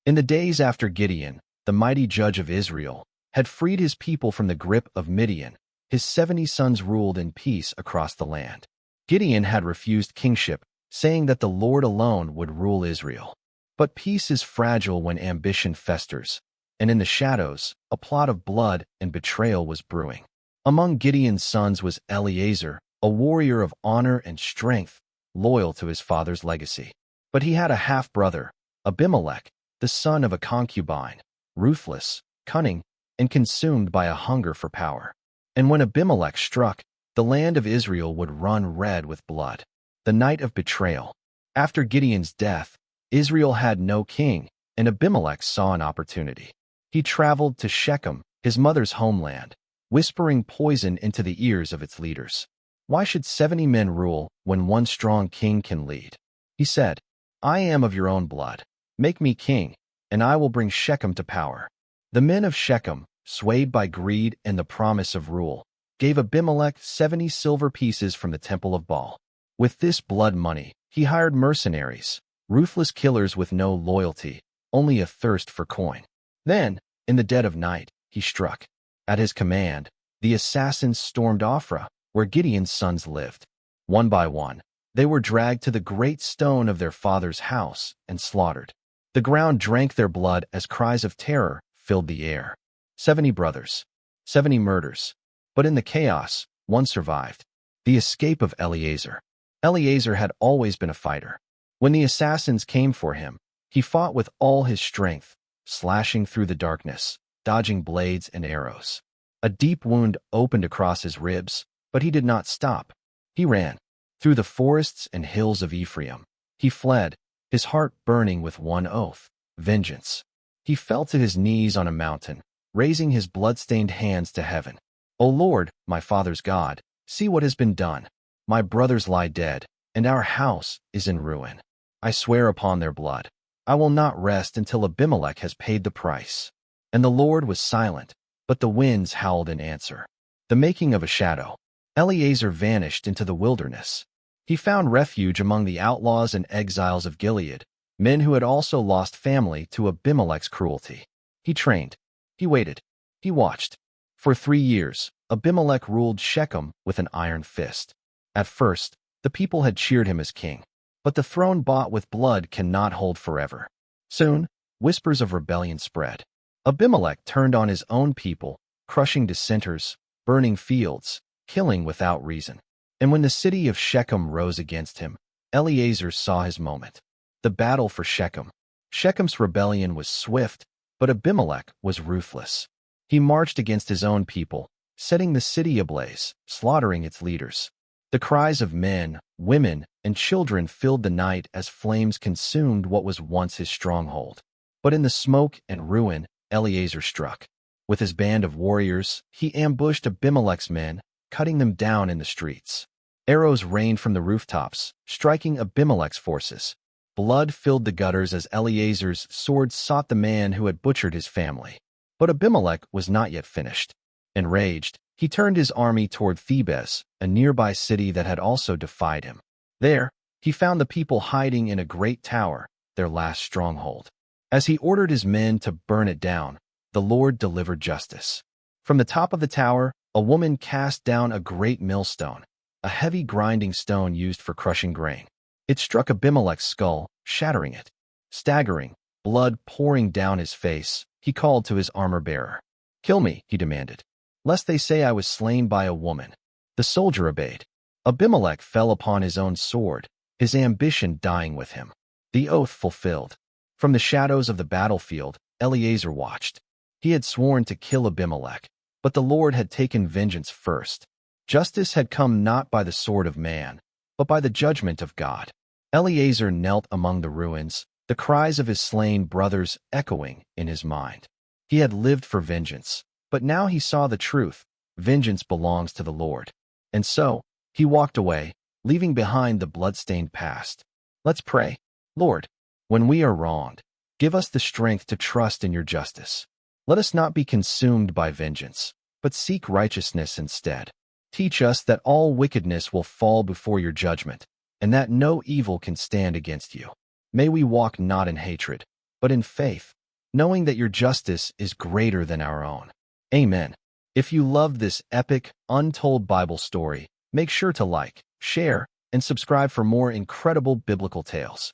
In the days after Gideon, the mighty judge of Israel, had freed his people from the grip of Midian, his 70 sons ruled in peace across the land. Gideon had refused kingship, saying that the Lord alone would rule Israel. But peace is fragile when ambition festers, and in the shadows, a plot of blood and betrayal was brewing. Among Gideon's sons was Eliezer, a warrior of honor and strength, loyal to his father's legacy. But he had a half-brother, Abimelech, the son of a concubine, ruthless, cunning, and consumed by a hunger for power. And when Abimelech struck, the land of Israel would run red with blood. The night of betrayal. After Gideon's death, Israel had no king, and Abimelech saw an opportunity. He traveled to Shechem, his mother's homeland, whispering poison into the ears of its leaders. Why should 70 men rule when one strong king can lead? He said, I am of your own blood. Make me king, and I will bring Shechem to power. The men of Shechem, swayed by greed and the promise of rule, gave Abimelech 70 silver pieces from the temple of Baal. With this blood money, he hired mercenaries, ruthless killers with no loyalty, only a thirst for coin. Then, in the dead of night, he struck. At his command, the assassins stormed Ophrah, where Gideon's sons lived. One by one, they were dragged to the great stone of their father's house and slaughtered. The ground drank their blood as cries of terror filled the air. 70 brothers, 70 murders. But in the chaos, one survived. The escape of Eliezer. Eliezer had always been a fighter. When the assassins came for him, he fought with all his strength, slashing through the darkness, dodging blades and arrows. A deep wound opened across his ribs, but he did not stop. He ran. Through the forests and hills of Ephraim, he fled, his heart burning with one oath, vengeance. He fell to his knees on a mountain, raising his blood-stained hands to heaven. O Lord, my father's God, see what has been done. My brothers lie dead, and our house is in ruin. I swear upon their blood, I will not rest until Abimelech has paid the price. And the Lord was silent, but the winds howled in answer. The making of a shadow. Eliezer vanished into the wilderness. He found refuge among the outlaws and exiles of Gilead, men who had also lost family to Abimelech's cruelty. He trained. He waited. He watched. For 3 years, Abimelech ruled Shechem with an iron fist. At first, the people had cheered him as king. But the throne bought with blood cannot hold forever. Soon, whispers of rebellion spread. Abimelech turned on his own people, crushing dissenters, burning fields, killing without reason. And when the city of Shechem rose against him, Eliezer saw his moment. The battle for Shechem. Shechem's rebellion was swift, but Abimelech was ruthless. He marched against his own people, setting the city ablaze, slaughtering its leaders. The cries of men, women, and children filled the night as flames consumed what was once his stronghold. But in the smoke and ruin, Eliezer struck. With his band of warriors, he ambushed Abimelech's men, cutting them down in the streets. Arrows rained from the rooftops, striking Abimelech's forces. Blood filled the gutters as Eliezer's sword sought the man who had butchered his family. But Abimelech was not yet finished. Enraged, he turned his army toward Thebes, a nearby city that had also defied him. There, he found the people hiding in a great tower, their last stronghold. As he ordered his men to burn it down, the Lord delivered justice. From the top of the tower, a woman cast down a great millstone, a heavy grinding stone used for crushing grain. It struck Abimelech's skull, shattering it. Staggering, blood pouring down his face, he called to his armor-bearer. "Kill me," he demanded, "lest they say I was slain by a woman." The soldier obeyed. Abimelech fell upon his own sword, his ambition dying with him. The oath fulfilled. From the shadows of the battlefield, Eliezer watched. He had sworn to kill Abimelech, but the Lord had taken vengeance first. Justice had come not by the sword of man, but by the judgment of God. Eliezer knelt among the ruins, the cries of his slain brothers echoing in his mind. He had lived for vengeance, but now he saw the truth. Vengeance belongs to the Lord. And so, he walked away, leaving behind the blood-stained past. Let's pray. Lord, when we are wronged, give us the strength to trust in your justice. Let us not be consumed by vengeance, but seek righteousness instead. Teach us that all wickedness will fall before your judgment, and that no evil can stand against you. May we walk not in hatred, but in faith, knowing that your justice is greater than our own. Amen. If you loved this epic, untold Bible story, make sure to like, share, and subscribe for more incredible biblical tales.